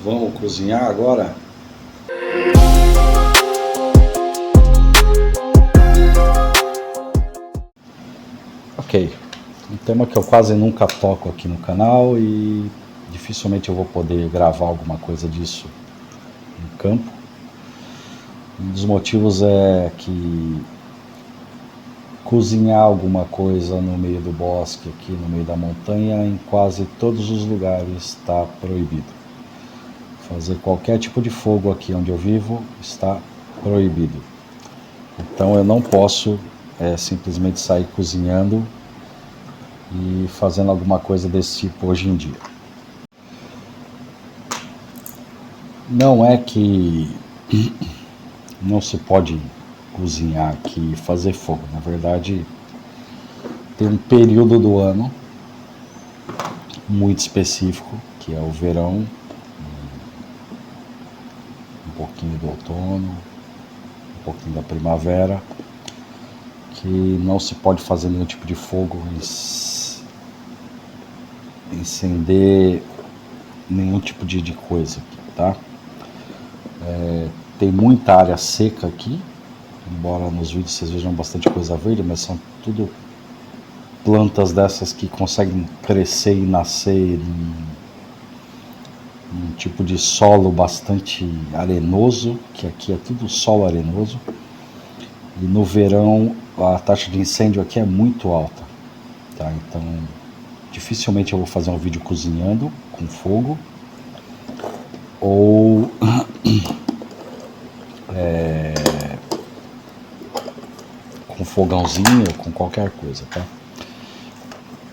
Vamos cozinhar agora? Ok, um tema que eu quase nunca toco aqui no canal e dificilmente eu vou poder gravar alguma coisa disso no campo. Um dos motivos é que cozinhar alguma coisa no meio do bosque, aqui no meio da montanha, em quase todos os lugares está proibido. Fazer qualquer tipo de fogo aqui onde eu vivo está proibido. Então eu não posso simplesmente sair cozinhando e fazendo alguma coisa desse tipo hoje em dia. Não é que não se pode cozinhar aqui e fazer fogo. Na verdade, tem um período do ano muito específico, que é o verão, um pouquinho do outono, um pouquinho da primavera, que não se pode fazer nenhum tipo de fogo, incender nenhum tipo de coisa aqui, tá? Tem muita área seca aqui, embora nos vídeos vocês vejam bastante coisa verde, mas são tudo plantas dessas que conseguem crescer e nascer num tipo de solo bastante arenoso, que aqui é tudo solo arenoso. E no verão a taxa de incêndio aqui é muito alta, tá? Então dificilmente eu vou fazer um vídeo cozinhando com fogo ou com fogãozinho ou com qualquer coisa, tá?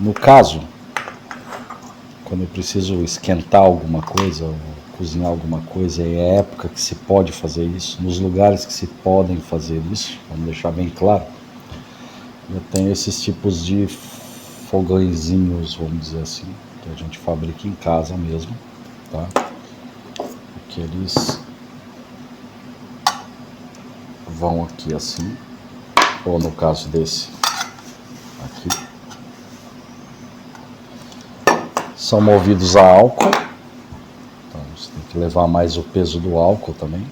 No caso, quando eu preciso esquentar alguma coisa ou cozinhar alguma coisa, é a época que se pode fazer isso, nos lugares que se podem fazer isso, vamos deixar bem claro. Eu tenho esses tipos de fogõezinhos, vamos dizer assim, que a gente fabrica em casa mesmo, tá? Que eles vão aqui assim, ou no caso desse aqui, são movidos a álcool, então você tem que levar mais o peso do álcool também.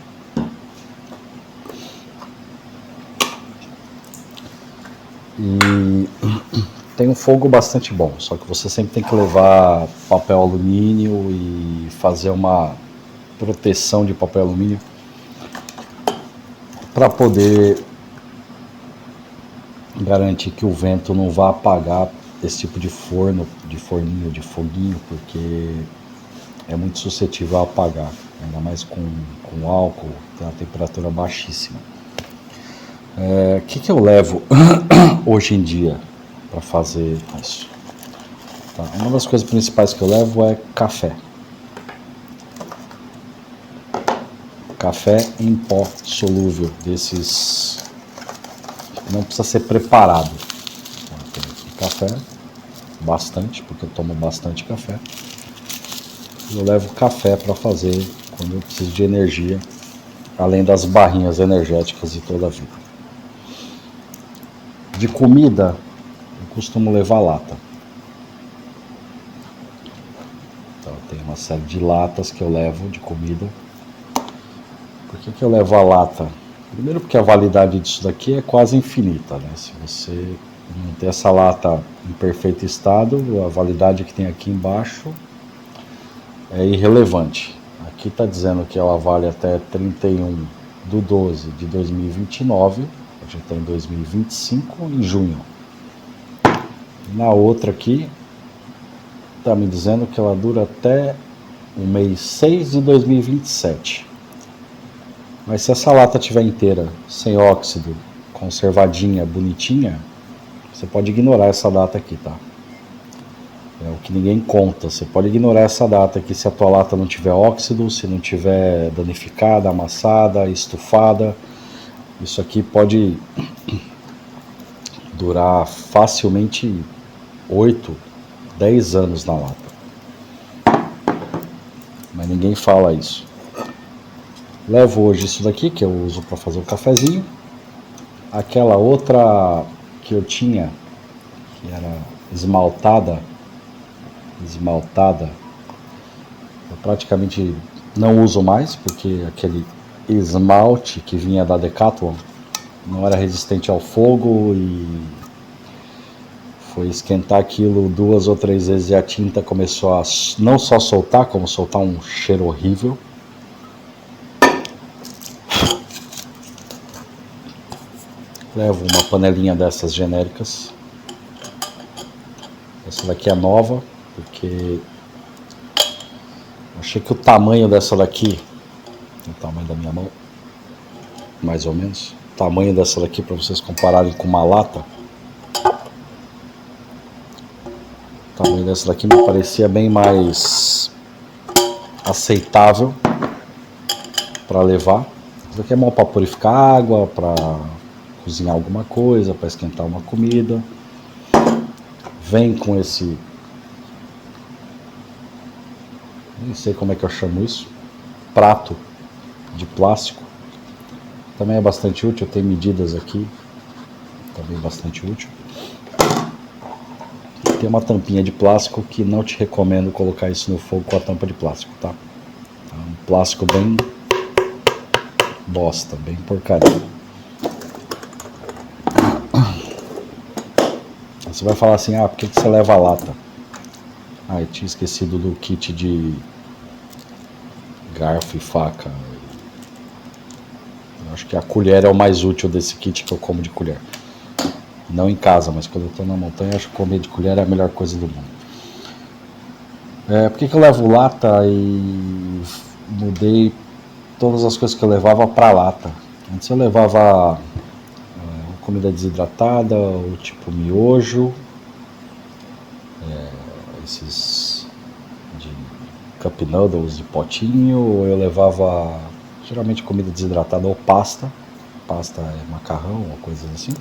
E tem um fogo bastante bom, só que você sempre tem que levar papel alumínio e fazer uma proteção de papel alumínio para poder garantir que o vento não vá apagar esse tipo de forninho, de foguinho, porque é muito suscetível a apagar, ainda mais com álcool, tem uma temperatura baixíssima. O que eu levo hoje em dia para fazer isso? Tá, uma das coisas principais que eu levo é café. Café em pó solúvel, desses não precisa ser preparado. Então, eu tenho aqui café, bastante, porque eu tomo bastante café. Eu levo café para fazer quando eu preciso de energia, além das barrinhas energéticas de toda a vida. De comida, eu costumo levar lata. Então, eu tenho uma série de latas que eu levo de comida. Por que eu levo a lata? Primeiro porque a validade disso daqui é quase infinita, né? Se você não ter essa lata em perfeito estado, a validade que tem aqui embaixo é irrelevante. Aqui está dizendo que ela vale até 31/12/2029, a gente está em 2025, em junho. Na outra aqui, está me dizendo que ela dura até o mês 6 de 2027. Mas se essa lata estiver inteira, sem óxido, conservadinha, bonitinha, você pode ignorar essa data aqui, tá? É o que ninguém conta. Você pode ignorar essa data aqui se a tua lata não tiver óxido, se não tiver danificada, amassada, estufada. Isso aqui pode durar facilmente 8, 10 anos na lata. Mas ninguém fala isso. Levo hoje isso daqui, que eu uso para fazer o cafezinho. Aquela outra que eu tinha, que era esmaltada, eu praticamente Não uso mais, porque aquele esmalte que vinha da Decathlon não era resistente ao fogo e foi esquentar aquilo 2 ou 3 vezes e a tinta começou a não só soltar, como soltar um cheiro horrível. Levo uma panelinha dessas genéricas. Essa daqui é nova, porque achei que o tamanho dessa daqui, o tamanho da minha mão, mais ou menos, o tamanho dessa daqui para vocês compararem com uma lata, o tamanho dessa daqui me parecia bem mais aceitável para levar. Isso daqui é bom para purificar água, para cozinhar alguma coisa, para esquentar uma comida. Vem com esse, nem sei como é que eu chamo isso, prato de plástico. Também é bastante útil, tem medidas aqui, também bastante útil. Tem uma tampinha de plástico que não te recomendo colocar isso no fogo com a tampa de plástico, tá? É um plástico bem bosta, bem porcaria. Você vai falar assim, por que você leva a lata? Eu tinha esquecido do kit de garfo e faca. Eu acho que a colher é o mais útil desse kit, que eu como de colher. Não em casa, mas quando eu estou na montanha, acho que comer de colher é a melhor coisa do mundo. Por que eu levo lata e mudei todas as coisas que eu levava para lata? Antes eu levava comida desidratada, ou tipo miojo, esses de cup noodles de potinho, ou eu levava geralmente comida desidratada ou pasta é macarrão ou coisas assim.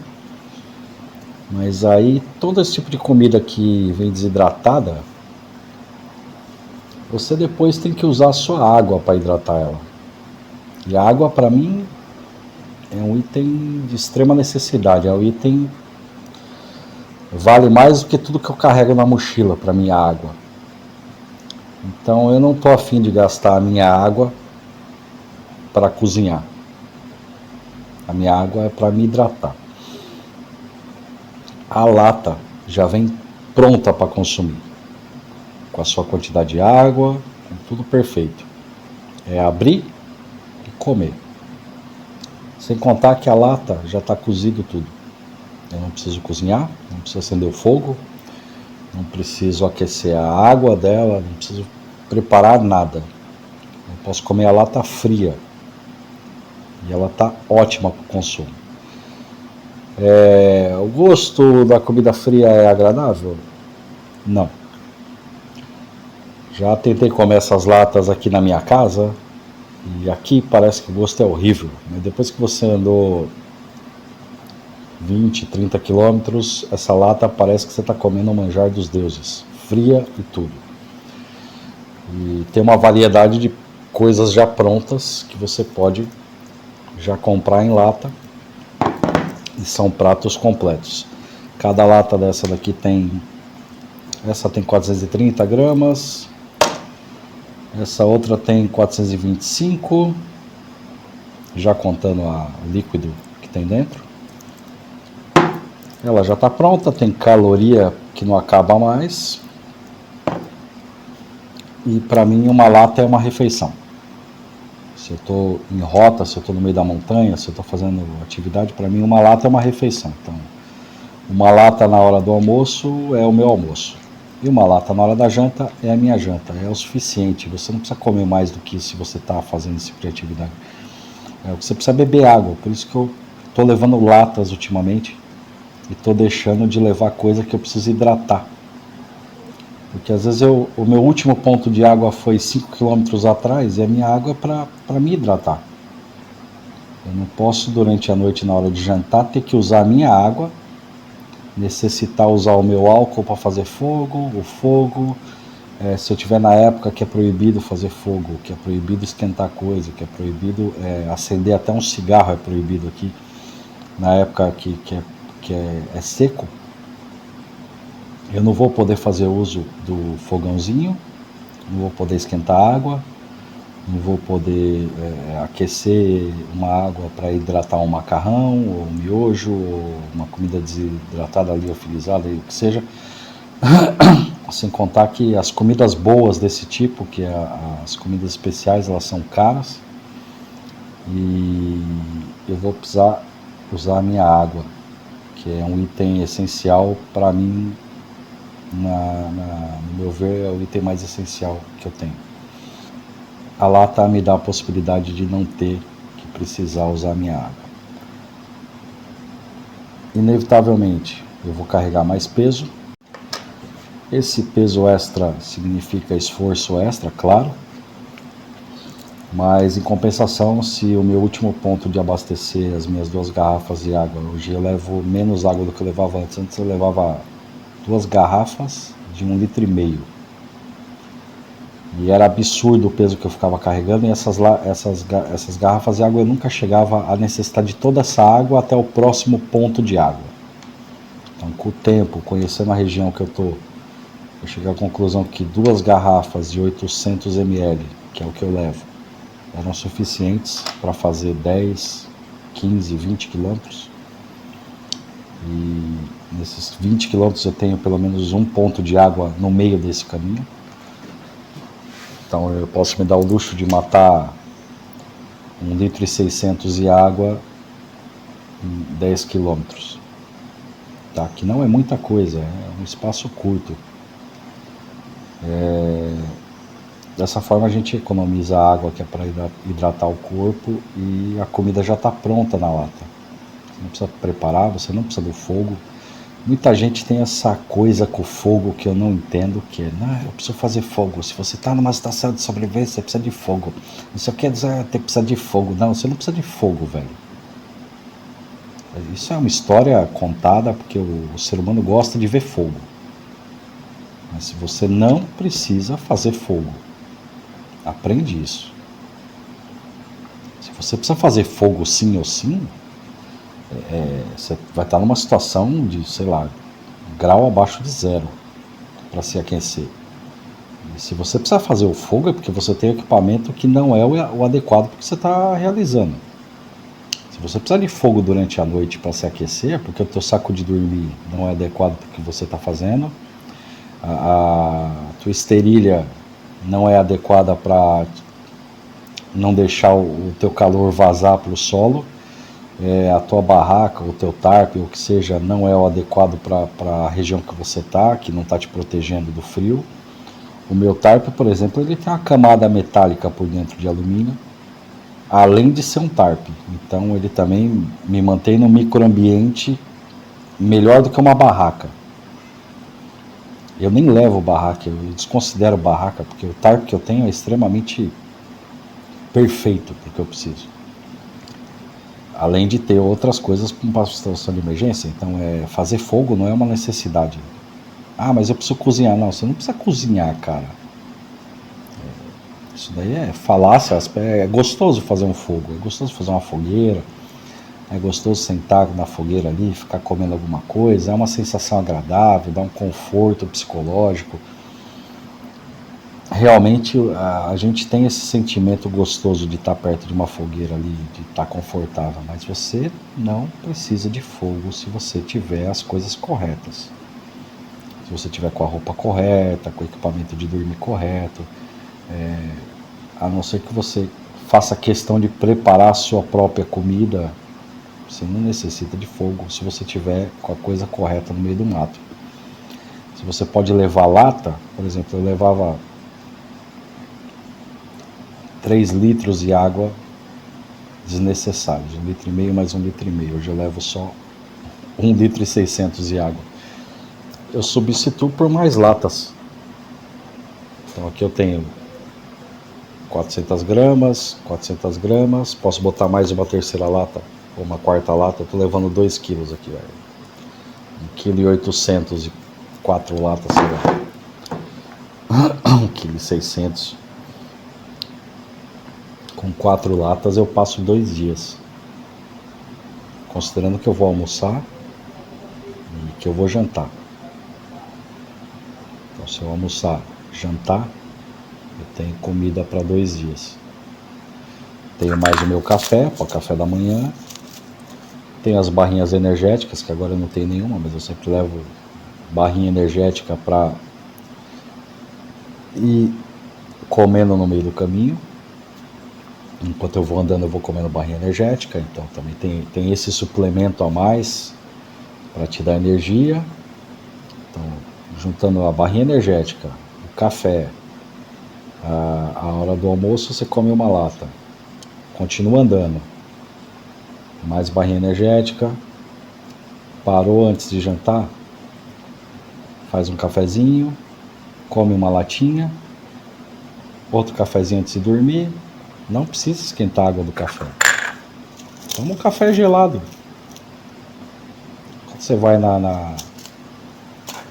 Mas aí todo esse tipo de comida que vem desidratada, você depois tem que usar a sua água para hidratar ela. E a água para mim é um item de extrema necessidade, é um item vale mais do que tudo que eu carrego na mochila para minha água. Então eu não estou afim de gastar a minha água para cozinhar. A minha água é para me hidratar. A lata já vem pronta para consumir, com a sua quantidade de água, com tudo perfeito. É abrir e comer. Sem contar que a lata já está cozido tudo. Eu não preciso cozinhar, não preciso acender o fogo, não preciso aquecer a água dela, não preciso preparar nada. Eu posso comer a lata fria e ela está ótima para o consumo. O gosto da comida fria é agradável? Não. Já tentei comer essas latas aqui na minha casa e aqui parece que o gosto é horrível. Mas depois que você andou 20, 30 quilômetros, essa lata parece que você está comendo o manjar dos deuses, fria e tudo. E tem uma variedade de coisas já prontas que você pode já comprar em lata e são pratos completos. Cada lata dessa daqui essa tem 430 gramas, essa outra tem 425, já contando o líquido que tem dentro. Ela já está pronta, tem caloria que não acaba mais. E para mim uma lata é uma refeição. Se eu estou em rota, se eu estou no meio da montanha, se eu estou fazendo atividade, para mim uma lata é uma refeição. Então, uma lata na hora do almoço é o meu almoço. E uma lata na hora da janta é a minha janta. É o suficiente. Você não precisa comer mais do que isso se você está fazendo esse tipo de atividade. Você precisa beber água. Por isso que eu estou levando latas ultimamente. E estou deixando de levar coisa que eu preciso hidratar. Porque às vezes o meu último ponto de água foi 5 km atrás e a minha água é para me hidratar. Eu não posso durante a noite na hora de jantar ter que usar a minha água, necessitar usar o meu álcool para fazer fogo, o fogo, se eu tiver na época que é proibido fazer fogo, que é proibido esquentar coisa, que é proibido acender até um cigarro, é proibido aqui, na época que é seco. Eu não vou poder fazer uso do fogãozinho, não vou poder esquentar água, não vou poder aquecer uma água para hidratar um macarrão, ou um miojo, ou uma comida desidratada, liofilizada, o que seja. Sem contar que as comidas boas desse tipo, que as comidas especiais, elas são caras, e eu vou precisar usar a minha água, que é um item essencial para mim, no meu ver, é o item mais essencial que eu tenho. A lata me dá a possibilidade de não ter que precisar usar a minha água. Inevitavelmente, eu vou carregar mais peso. Esse peso extra significa esforço extra, claro. Mas em compensação, se o meu último ponto de abastecer as minhas 2 garrafas de água, hoje eu levo menos água do que eu levava antes. Antes eu levava 2 garrafas de 1,5 litro. E era absurdo o peso que eu ficava carregando, e essas garrafas de água eu nunca chegava a necessitar de toda essa água até o próximo ponto de água. Então, com o tempo, conhecendo a região que eu estou, eu cheguei à conclusão que 2 garrafas de 800 ml, que é o que eu levo, eram suficientes para fazer 10, 15, 20 quilômetros. E nesses 20 quilômetros eu tenho pelo menos um ponto de água no meio desse caminho. Então eu posso me dar o luxo de matar 1,6 litro de água em 10 quilômetros. Tá? Que não é muita coisa, é um espaço curto. Dessa forma a gente economiza a água, que é para hidratar o corpo, e a comida já está pronta na lata. Você não precisa preparar, você não precisa do fogo. Muita gente tem essa coisa com o fogo que eu não entendo, que é, não, eu preciso fazer fogo. Se você está numa estação de sobrevivência, você precisa de fogo. Isso quer dizer que precisa de fogo. Não, você não precisa de fogo, velho. Isso é uma história contada porque o ser humano gosta de ver fogo. Mas você não precisa fazer fogo. Aprende isso. Se você precisa fazer fogo sim ou sim, você vai estar numa situação de, sei lá, grau abaixo de 0 para se aquecer. E se você precisa fazer o fogo é porque você tem equipamento que não é o adequado para o que você está realizando. Se você precisa de fogo durante a noite para se aquecer, é porque o teu saco de dormir não é adequado para o que você está fazendo, a tua esterilha não é adequada para não deixar o teu calor vazar para o solo, a tua barraca, o teu tarp, o que seja, não é o adequado para a região que você está, que não está te protegendo do frio. O meu tarp, por exemplo, ele tem uma camada metálica por dentro de alumínio, além de ser um tarp. Então ele também me mantém num microambiente melhor do que uma barraca. Eu nem levo barraca, eu desconsidero barraca, porque o tarp que eu tenho é extremamente perfeito para o que eu preciso. Além de ter outras coisas para situação de emergência. Então fazer fogo não é uma necessidade. Ah, mas eu preciso cozinhar. Não, você não precisa cozinhar, cara. Isso daí é falácia. É gostoso fazer um fogo, é gostoso fazer uma fogueira, é gostoso sentar na fogueira ali, ficar comendo alguma coisa, é uma sensação agradável, dá um conforto psicológico. Realmente a gente tem esse sentimento gostoso de estar perto de uma fogueira ali, de estar confortável, mas você não precisa de fogo se você tiver as coisas corretas. Se você tiver com a roupa correta, com o equipamento de dormir correto, a não ser que você faça questão de preparar a sua própria comida, você não necessita de fogo se você tiver com a coisa correta no meio do mato. Se você pode levar lata, por exemplo, eu levava 3 litros de água desnecessários, 1,5 litro mais 1,5 litro. Hoje eu levo só 1,6 litro de água. Eu substituo por mais latas. Então aqui eu tenho 400 gramas, posso botar mais uma terceira lata ou uma quarta lata. Eu tô levando 2 quilos aqui, velho. 1,8 kg e 4 latas, sei lá. 1,6 kg. Com 4 latas eu passo 2 dias. Considerando que eu vou almoçar e que eu vou jantar. Então se eu almoçar, jantar, eu tenho comida para 2 dias. Tenho mais o meu café, para o café da manhã. Tenho as barrinhas energéticas, que agora eu não tenho nenhuma, mas eu sempre levo barrinha energética para ir comendo no meio do caminho. Enquanto eu vou andando, eu vou comendo barrinha energética. Então também tem esse suplemento a mais para te dar energia. Então, juntando a barrinha energética, o café, a hora do almoço você come uma lata, continua andando, mais barrinha energética, parou antes de jantar, faz um cafezinho, come uma latinha, outro cafezinho antes de dormir. Não precisa esquentar a água do café, toma um café gelado. Quando você vai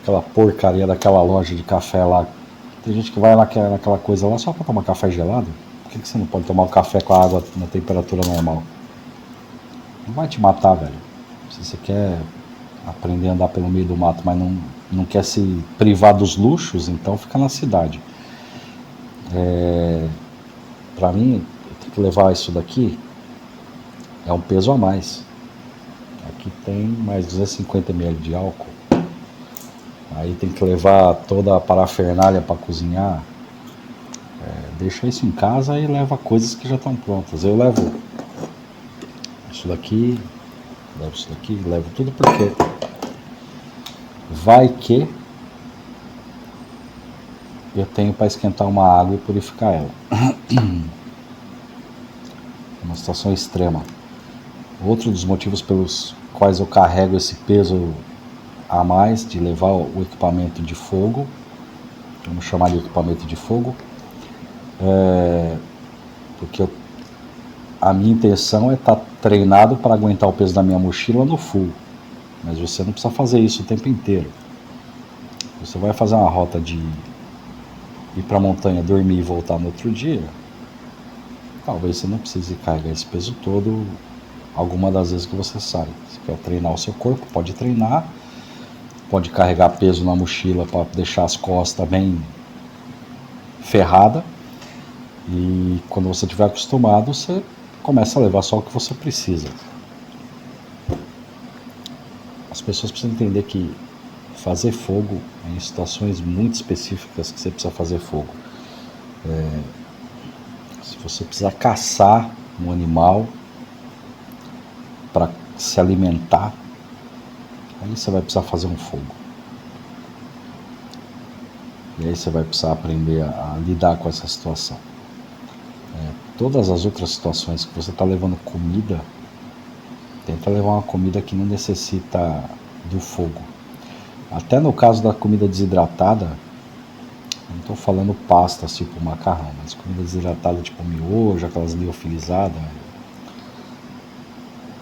aquela porcaria daquela loja de café lá, tem gente que vai naquela coisa lá só para tomar café gelado. Por que você não pode tomar o café com a água na temperatura normal? Não vai te matar, velho. Se você quer aprender a andar pelo meio do mato, mas não quer se privar dos luxos, então fica na cidade. Pra mim, eu tenho que levar isso daqui, é um peso a mais. Aqui tem mais 250 ml de álcool. Aí tem que levar toda a parafernália para cozinhar. Deixa isso em casa e leva coisas que já estão prontas. Eu levo isso daqui, levo tudo porque vai que eu tenho para esquentar uma água e purificar ela. Uma situação extrema. Outro dos motivos pelos quais eu carrego esse peso a mais de levar o equipamento de fogo, vamos chamar de equipamento de fogo, porque a minha intenção é estar treinado para aguentar o peso da minha mochila no full, mas você não precisa fazer isso o tempo inteiro. Você vai fazer uma rota de ir para a montanha, dormir e voltar no outro dia, talvez você não precise carregar esse peso todo alguma das vezes que você sai. Se quer treinar o seu corpo, pode treinar, pode carregar peso na mochila para deixar as costas bem ferrada, e quando você estiver acostumado, você começa a levar só o que você precisa. As pessoas precisam entender que fazer fogo é em situações muito específicas que você precisa fazer fogo. Se você precisar caçar um animal para se alimentar, aí você vai precisar fazer um fogo. E aí você vai precisar aprender a lidar com essa situação. Todas as outras situações que você está levando comida, tenta levar uma comida que não necessita do fogo. Até no caso da comida desidratada, não estou falando pastas tipo macarrão, mas comida desidratada tipo miojo, aquelas liofilizadas.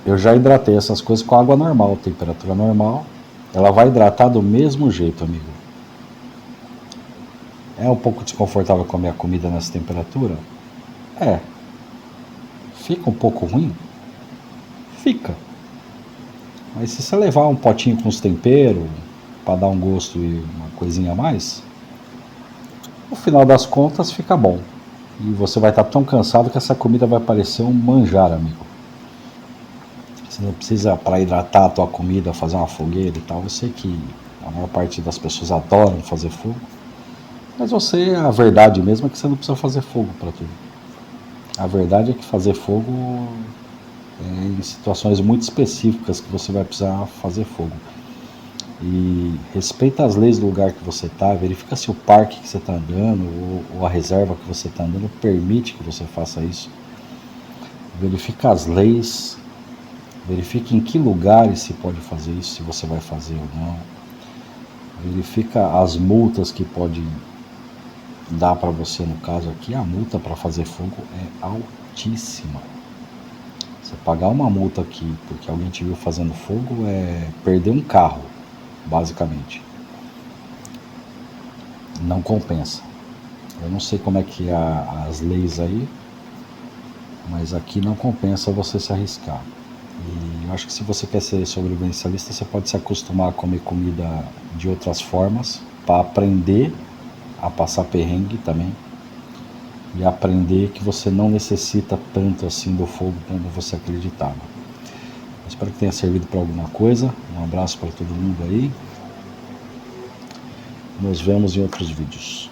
Eu já hidratei essas coisas com água normal, temperatura normal. Ela vai hidratar do mesmo jeito, amigo. É um pouco desconfortável comer a comida nessa temperatura? É. Fica um pouco ruim? Fica. Mas se você levar um potinho com os temperos, para dar um gosto e uma coisinha a mais, no final das contas fica bom. E você vai estar tão cansado que essa comida vai parecer um manjar, amigo. Você não precisa, para hidratar a tua comida, fazer uma fogueira e tal. Eu sei que a maior parte das pessoas adoram fazer fogo, mas a verdade mesmo é que você não precisa fazer fogo para tudo. A verdade é que fazer fogo é em situações muito específicas que você vai precisar fazer fogo. E respeita as leis do lugar que você está, verifica se o parque que você está andando ou a reserva que você está andando permite que você faça isso. Verifica as leis, verifique em que lugares se pode fazer isso, se você vai fazer ou não. Verifica as multas que pode dar para você. No caso aqui, a multa para fazer fogo é altíssima. Você pagar uma multa aqui porque alguém te viu fazendo fogo é perder um carro, basicamente. Não compensa. Eu não sei como é que é as leis aí, mas aqui não compensa você se arriscar. E eu acho que se você quer ser sobrevivencialista, você pode se acostumar a comer comida de outras formas, para aprender a passar perrengue também. e aprender que você não necessita tanto assim do fogo como você acreditava. Espero que tenha servido para alguma coisa. Um abraço para todo mundo aí. Nos vemos em outros vídeos.